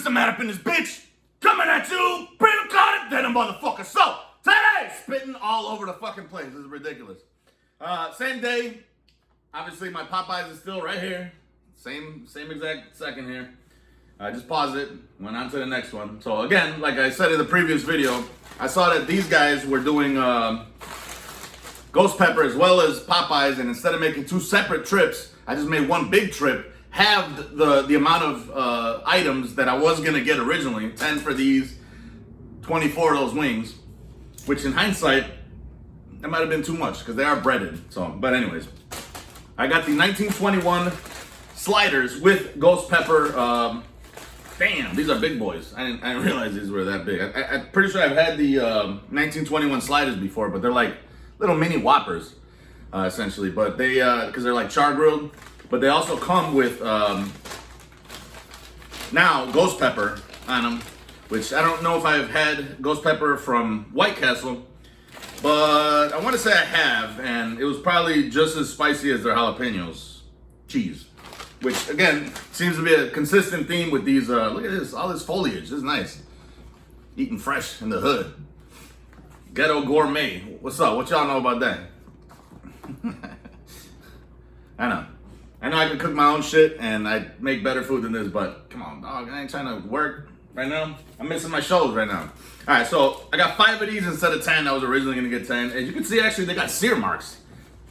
MrMaD up in this bitch, coming at you, pre-recorded, then a motherfucker. So, today, spitting all over the fucking place. This is ridiculous. Same day, obviously my Popeyes is still right here. Same exact second here. I just paused it, went on to the next one. So again, like I said in the previous video, I saw that these guys were doing ghost pepper as well as Popeyes, and instead of making two separate trips, I just made one big trip, halved the amount of items that I was gonna get originally, 10 for these, 24 of those wings, which in hindsight, that might have been too much because they are breaded. So, but anyways, I got the 1921 sliders with ghost pepper. Damn, these are big boys. I didn't realize these were that big. I'm pretty sure I've had the 1921 sliders before, but they're like little mini Whoppers, essentially. But they, because they're like char grilled, but they also come with now ghost pepper on them, which I don't know if I've had ghost pepper from White Castle, but I want to say I have, and it was probably just as spicy as their jalapenos cheese. Which, again, seems to be a consistent theme with these, look at this, all this foliage, this is nice. Eating fresh in the hood. Ghetto gourmet, what's up, what y'all know about that? I know I can cook my own shit, and I make better food than this, but come on, dog, I ain't trying to work right now. I'm missing my shows right now. All right, so I got 5 of these instead of 10. I was originally gonna get 10. As you can see, actually, they got sear marks.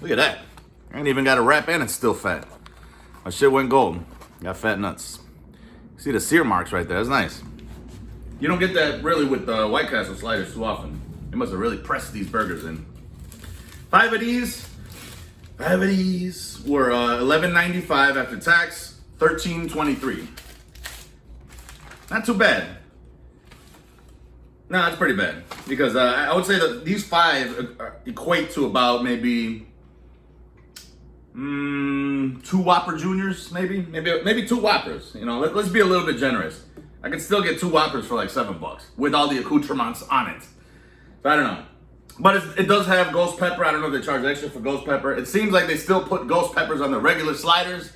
Look at that. I ain't even got a wrap, and it's still fat. My shit went gold. Got fat nuts. See the sear marks right there. That's nice. You don't get that really with the White Castle sliders too often. They must have really pressed these burgers in. 5 of these were $11.95 after tax. $13.23. Not too bad. No, it's pretty bad because I would say that these 5 equate to about maybe 2 Whopper Juniors, maybe 2 Whoppers. You know, let's be a little bit generous. I could still get 2 Whoppers for like $7 with all the accoutrements on it. So I don't know, but it does have ghost pepper. I don't know if they charge extra for ghost pepper. It seems like they still put ghost peppers on the regular sliders,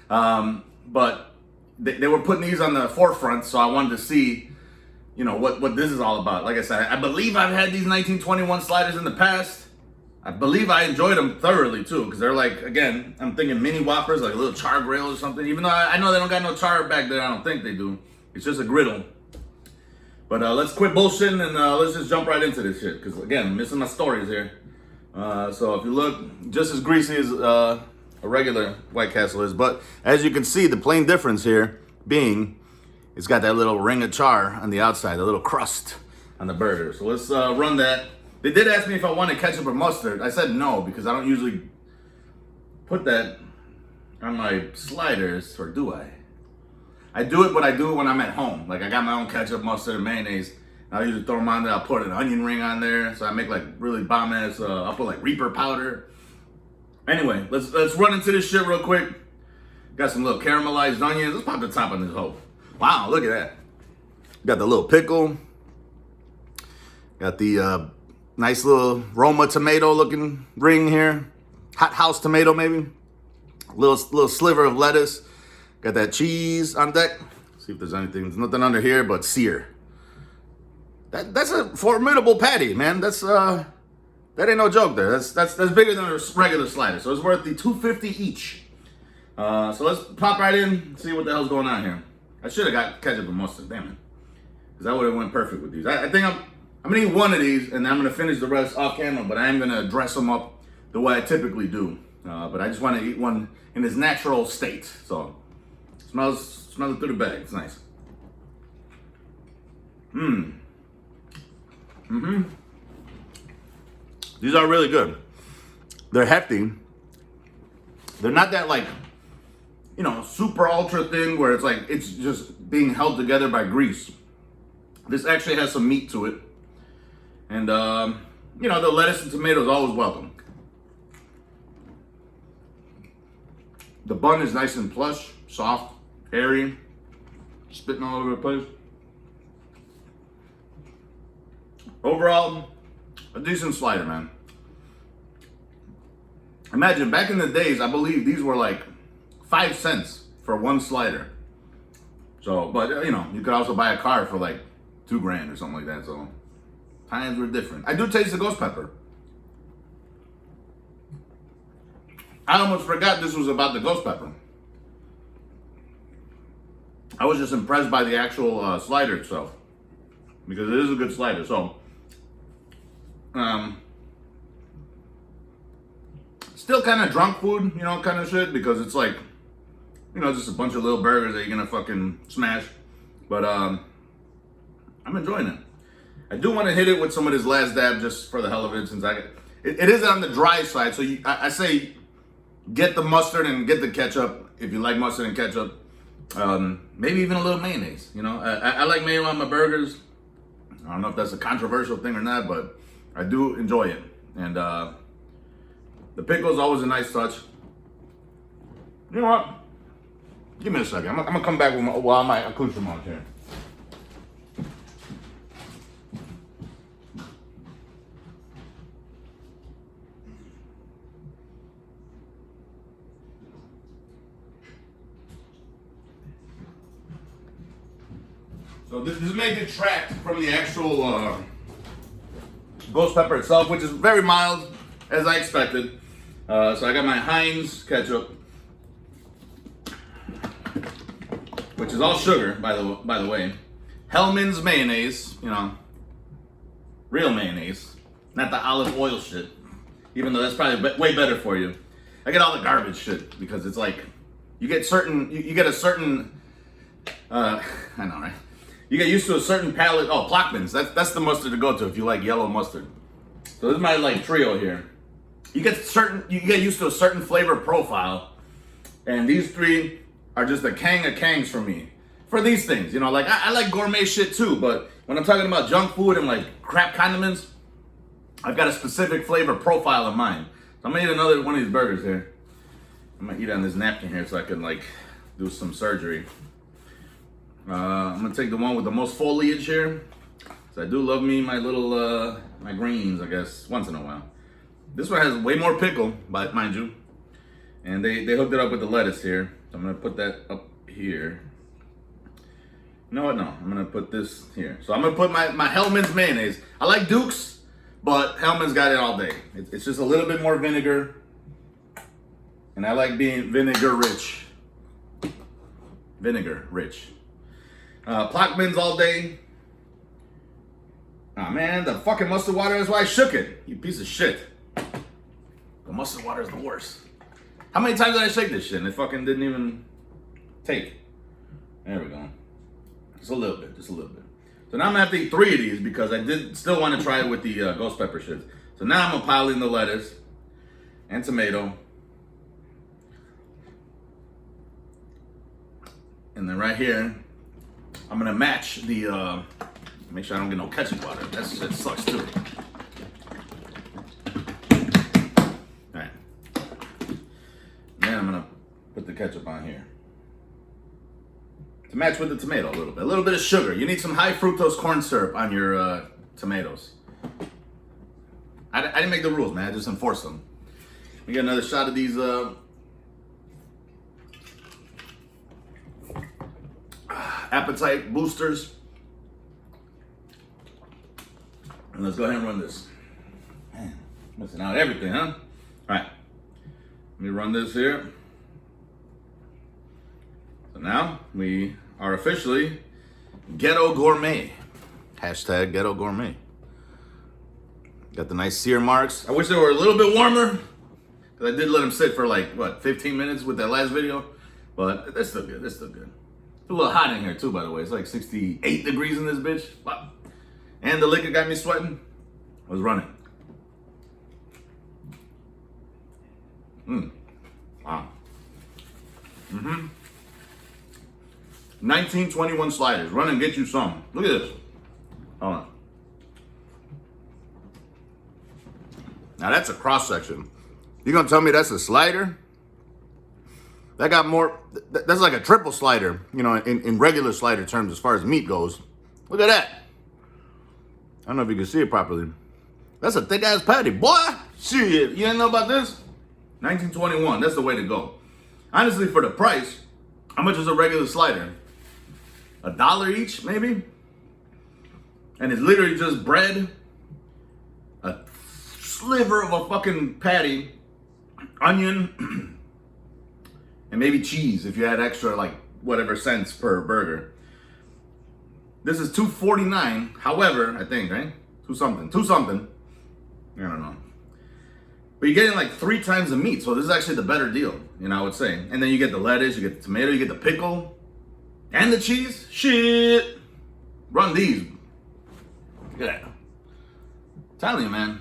but they were putting these on the forefront. So I wanted to see, you know, what this is all about. Like I said, I believe I've had these 1921 sliders in the past. I believe I enjoyed them thoroughly too, because they're like, again, I'm thinking mini Whoppers, like a little char grill or something. Even though I know they don't got no char back there, I don't think they do. It's just a griddle. But let's quit bullshitting and let's just jump right into this shit, because again, I'm missing my stories here. So if you look, just as greasy as a regular White Castle is, but as you can see, the plain difference here being, it's got that little ring of char on the outside, the little crust on the burger. So let's run that. They did ask me if I wanted ketchup or mustard. I said no, because I don't usually put that on my sliders, or do I? I do it, but I do it when I'm at home. Like I got my own ketchup, mustard, and mayonnaise. And I'll usually throw them on there. I'll put an onion ring on there. So I make like really bomb ass, I'll put like Reaper powder. Anyway, let's run into this shit real quick. Got some little caramelized onions. Let's pop the top on this hoe. Wow, look at that. Got the little pickle. Got the nice little Roma tomato looking ring here. Hot house tomato maybe. Little sliver of lettuce. Got that cheese on deck. See if there's anything. There's nothing under here but sear. That's a formidable patty, man. That ain't no joke there. That's bigger than a regular slider. So it's worth the $2.50 each. So let's pop right in and see what the hell's going on here. I should have got ketchup and mustard, damn it. Because that would have went perfect with these. I think I'm gonna eat one of these and I'm gonna finish the rest off camera, but I am gonna dress them up the way I typically do. But I just want to eat one in its natural state. So smells it through the bag. It's nice. These are really good. They're hefty. They're not that like, you know, super ultra thin where it's like it's just being held together by grease. This actually has some meat to it. And, you know, the lettuce and tomato is always welcome. The bun is nice and plush, soft, airy, spitting all over the place. Overall, a decent slider, man. Imagine, back in the days, I believe these were like 5 cents for one slider. So, but you know, you could also buy a car for like $2,000 or something like that. So times were different. I do taste the ghost pepper. I almost forgot this was about the ghost pepper. I was just impressed by the actual slider itself, because it is a good slider. So, still kind of drunk food, you know, kind of shit, because it's like, you know, just a bunch of little burgers that you're gonna fucking smash. But I'm enjoying it. I do want to hit it with some of this last dab just for the hell of it, since it is on the dry side. So I say get the mustard and get the ketchup if you like mustard and ketchup. Maybe even a little mayonnaise. You know, I like mayo on my burgers. I don't know if that's a controversial thing or not, but I do enjoy it. And the pickle is always a nice touch. You know what? Give me a second. I'm gonna come back with my accoutrements here. So this may detract from the actual ghost pepper itself, which is very mild, as I expected. So I got my Heinz ketchup, which is all sugar, by the way. Hellman's mayonnaise, you know, real mayonnaise, not the olive oil shit. Even though that's probably way better for you. I get all the garbage shit because it's like you get a certain. I know, right? You get used to a certain palate. Oh, Plockman's. That's the mustard to go to if you like yellow mustard. So this is my like trio here. You get used to a certain flavor profile, and these three are just a king of kangs for me. For these things, you know, like I like gourmet shit too, but when I'm talking about junk food and like crap condiments, I've got a specific flavor profile in mind. So I'm gonna eat another one of these burgers here. I'm gonna eat on this napkin here so I can like do some surgery. I'm gonna take the one with the most foliage here. So I do love me my little my greens, I guess, once in a while. This one has way more pickle, but mind you, and they hooked it up with the lettuce here. So I'm gonna put that up here. You know what? No, I'm gonna put this here. So I'm gonna put my Hellman's mayonnaise. I like Duke's, but Hellman's got it all day. It's just a little bit more vinegar, and I like being vinegar rich. Vinegar rich. Plockman's all day. Oh man, the fucking mustard water is why I shook it. You piece of shit. The mustard water is the worst. How many times did I shake this shit and it fucking didn't even take? There we go. Just a little bit, just a little bit. So now I'm gonna have to eat 3 of these because I did still want to try it with the ghost pepper shit. So now I'm gonna pile in the lettuce and tomato. And then right here, I'm gonna match the, make sure I don't get no ketchup water. That shit sucks too. All right. Then I'm gonna put the ketchup on here. To match with the tomato a little bit of sugar. You need some high fructose corn syrup on your tomatoes. I didn't make the rules, man. I just enforced them. We got another shot of these appetite boosters. And let's go ahead and run this. Man, missing out everything, huh? All right. Let me run this here. So now we are officially Ghetto Gourmet. Hashtag Ghetto Gourmet. Got the nice sear marks. I wish they were a little bit warmer, because I did let them sit for like, what, 15 minutes with that last video? But they're still good, they're still good. It's a little hot in here too, by the way. It's like 68 degrees in this bitch. Wow. And the liquor got me sweating. I was running. Wow. 1921 sliders. Run and get you some. Look at this. Hold on. Now that's a cross section. You gonna tell me that's a slider? That got more, that's like a triple slider, you know, in regular slider terms as far as meat goes. Look at that. I don't know if you can see it properly. That's a thick ass patty. Boy, shit, you didn't know about this? 1921, that's the way to go. Honestly, for the price, how much is a regular slider? $1 each, maybe. And it's literally just bread, a sliver of a fucking patty, onion, and maybe cheese if you had extra, like whatever cents per burger. This is $2.49. However, I think, right? Two something. I don't know. But you're getting like 3 times the meat, so this is actually the better deal, you know, I would say. And then you get the lettuce, you get the tomato, you get the pickle, and the cheese. Shit. Run these. Look at that. I'm telling you, man.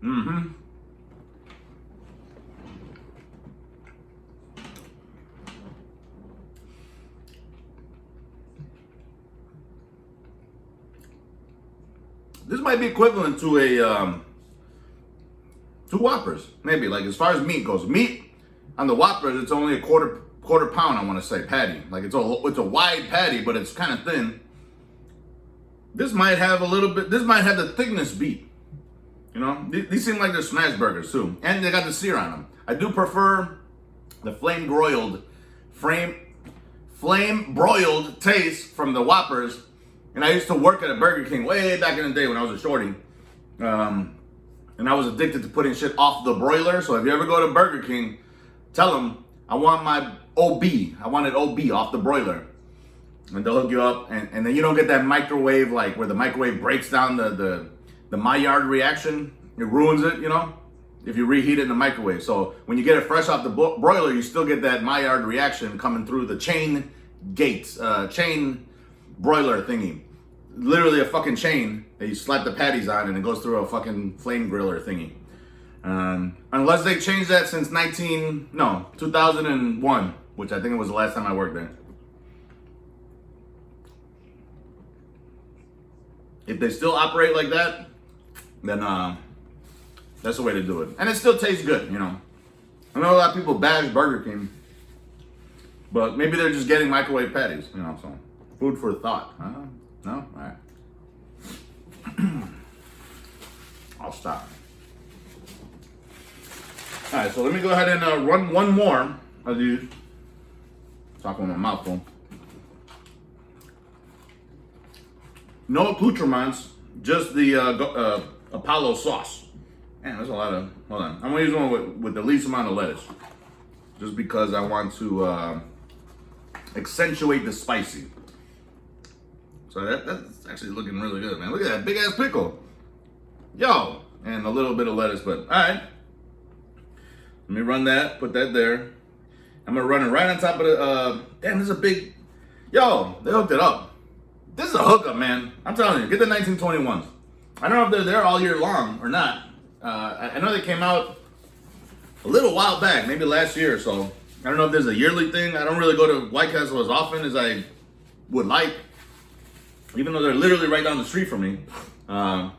Mm-hmm. This might be equivalent to a 2 Whoppers, maybe. Like as far as meat goes, meat on the Whoppers, it's only a quarter pound. I want to say patty. Like it's a wide patty, but it's kind of thin. This might have a little bit. This might have the thickness beat. You know, these seem like they're smash burgers too, and they got the sear on them. I do prefer the flame broiled taste from the Whoppers. And I used to work at a Burger King way back in the day when I was a shorty. And I was addicted to putting shit off the broiler. So if you ever go to Burger King, tell them, I want my OB. I want it OB off the broiler. And they'll hook you up. And then you don't get that microwave, like where the microwave breaks down the Maillard reaction. It ruins it, you know, if you reheat it in the microwave. So when you get it fresh off the broiler, you still get that Maillard reaction coming through the chain broiler thingy. Literally a fucking chain that you slap the patties on and it goes through a fucking flame griller thingy. Unless they changed that since 2001, which I think it was the last time I worked there. If they still operate like that, then that's the way to do it. And it still tastes good, you know. I know a lot of people bash Burger King, but maybe they're just getting microwave patties, you know, so. Food for thought. No? All right. I'll stop. All right, so let me go ahead and run one more of these. Talk with my mouth full. No accoutrements, just the Apollo sauce. Man, that's a lot of, hold on. I'm gonna use one with the least amount of lettuce. Just because I want to accentuate the spicy. So that's actually looking really good, man. Look at that big ass pickle. Yo, and a little bit of lettuce, but all right. Let me run that, put that there. I'm gonna run it right on top of the, damn, this is a big, yo, they hooked it up. This is a hookup, man. I'm telling you, get the 1921s. I don't know if they're there all year long or not. I know they came out a little while back, maybe last year or so. I don't know if there's a yearly thing. I don't really go to White Castle as often as I would like. Even though they're literally right down the street from me. Fucking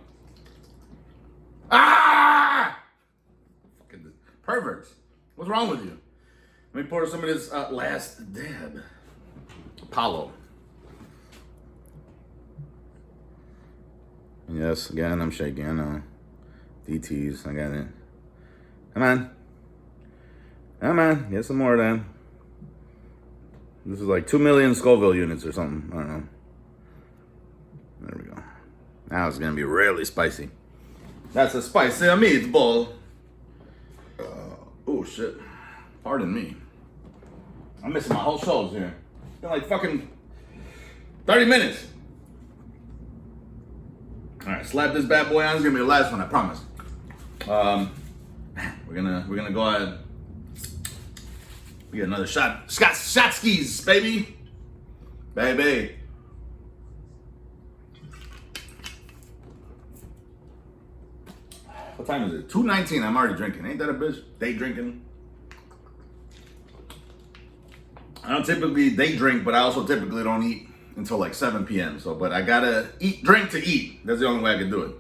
perverts. What's wrong with you? Let me pour some of this last dab. Apollo. Yes, again, I'm shaking. I know. DTs, I got it. Come on. Come on, get some more of that. This is like 2 million Scoville units or something. I don't know. There we go. Now it's gonna be really spicy. That's a spicy meatball. Oh shit. Pardon me. I'm missing my whole shows here. It's been like fucking 30 minutes. Alright, slap this bad boy on. It's gonna be the last one, I promise. We're gonna go ahead. We get another shot. Shot skis, baby. Baby. What time is it? 2:19. I'm already drinking. Ain't that a bitch? Day drinking. I don't typically day drink, but I also typically don't eat until like 7 p.m. So, but I gotta drink to eat. That's the only way I can do it.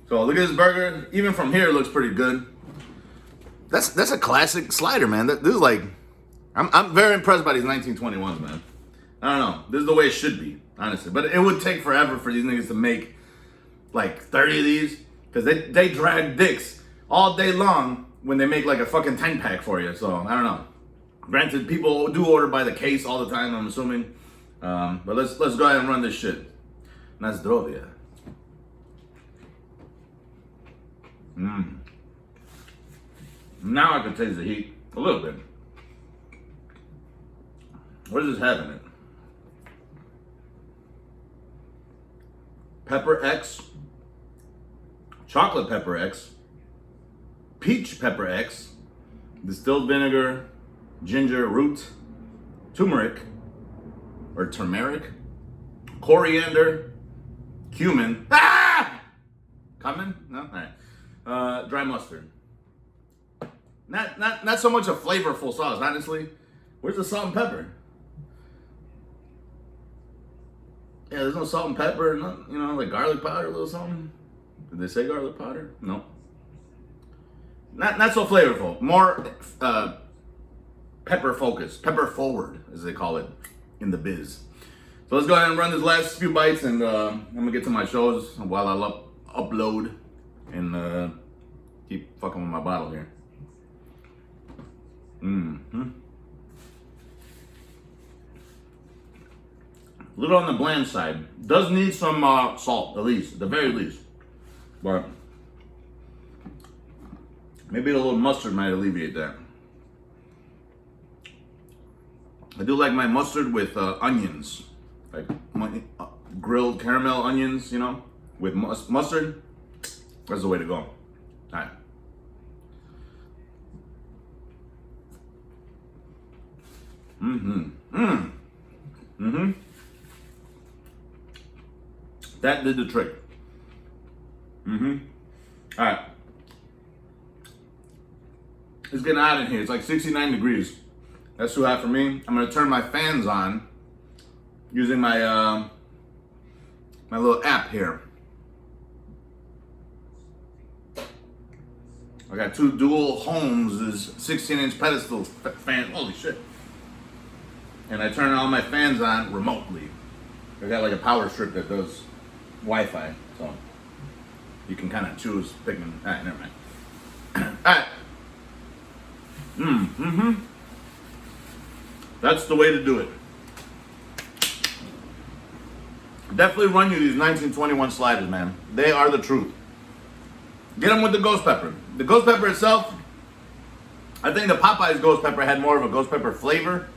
So look at this burger. Even from here, it looks pretty good. That's a classic slider, man. This is like, I'm very impressed by these 1921s, man. I don't know. This is the way it should be, honestly. But it would take forever for these niggas to make like 30 of these. Because they drag dicks all day long when they make like a fucking 10-pack for you. So I don't know. Granted, people do order by the case all the time, I'm assuming. But let's go ahead and run this shit. Na zdrowie. Now I can taste the heat a little bit. What does this have in it? Pepper X, chocolate pepper X, peach pepper X, distilled vinegar, ginger root, turmeric, coriander, cumin. Ah! Cumin? No? All right. Dry mustard. Not so much a flavorful sauce, honestly. Where's the salt and pepper? Yeah, there's no salt and pepper, like garlic powder, a little something. Did they say garlic powder? No. Not so flavorful. More pepper focused, pepper forward, as they call it in the biz. So let's go ahead and run this last few bites, and I'm gonna get to my shows while I upload and keep fucking with my bottle here. A little on the bland side. Does need some salt, at the very least. But maybe a little mustard might alleviate that. I do like my mustard with onions, like grilled caramel onions, with mustard. That's the way to go. All right. That did the trick. All right. It's getting hot in here. It's like 69 degrees. That's too hot for me. I'm gonna turn my fans on using my my little app here. I got two dual Holmes' 16-inch pedestal fan. Holy shit! And I turn all my fans on remotely. I got like a power strip that does Wi-Fi, so you can kind of choose picking. All right, never mind. All right. That's the way to do it. Definitely run you these 1921 sliders, man. They are the truth. Get them with the ghost pepper. The ghost pepper itself, I think the Popeye's ghost pepper had more of a ghost pepper flavor.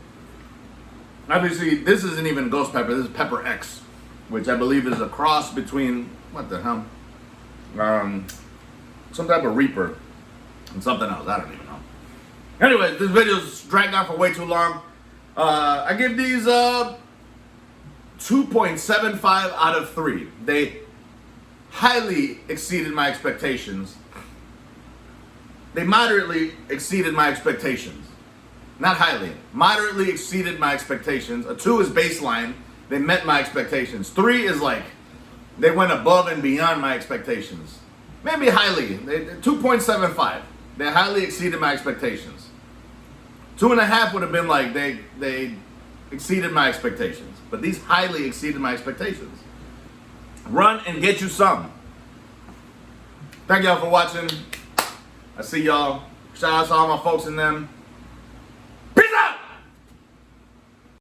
Obviously, this isn't even ghost pepper. This is pepper X, which I believe is a cross between, what the hell? Some type of Reaper and something else. I don't even know. Anyway, this video's dragged on for way too long. I give these 2.75 out of 3. They highly exceeded my expectations. They moderately exceeded my expectations. Not highly. Moderately exceeded my expectations. A 2 is baseline. They met my expectations. 3 is like, they went above and beyond my expectations. Maybe highly. 2.75. They highly exceeded my expectations. 2.5 would have been like they exceeded my expectations. But these highly exceeded my expectations. Run and get you some. Thank y'all for watching. I see y'all. Shout out to all my folks in them.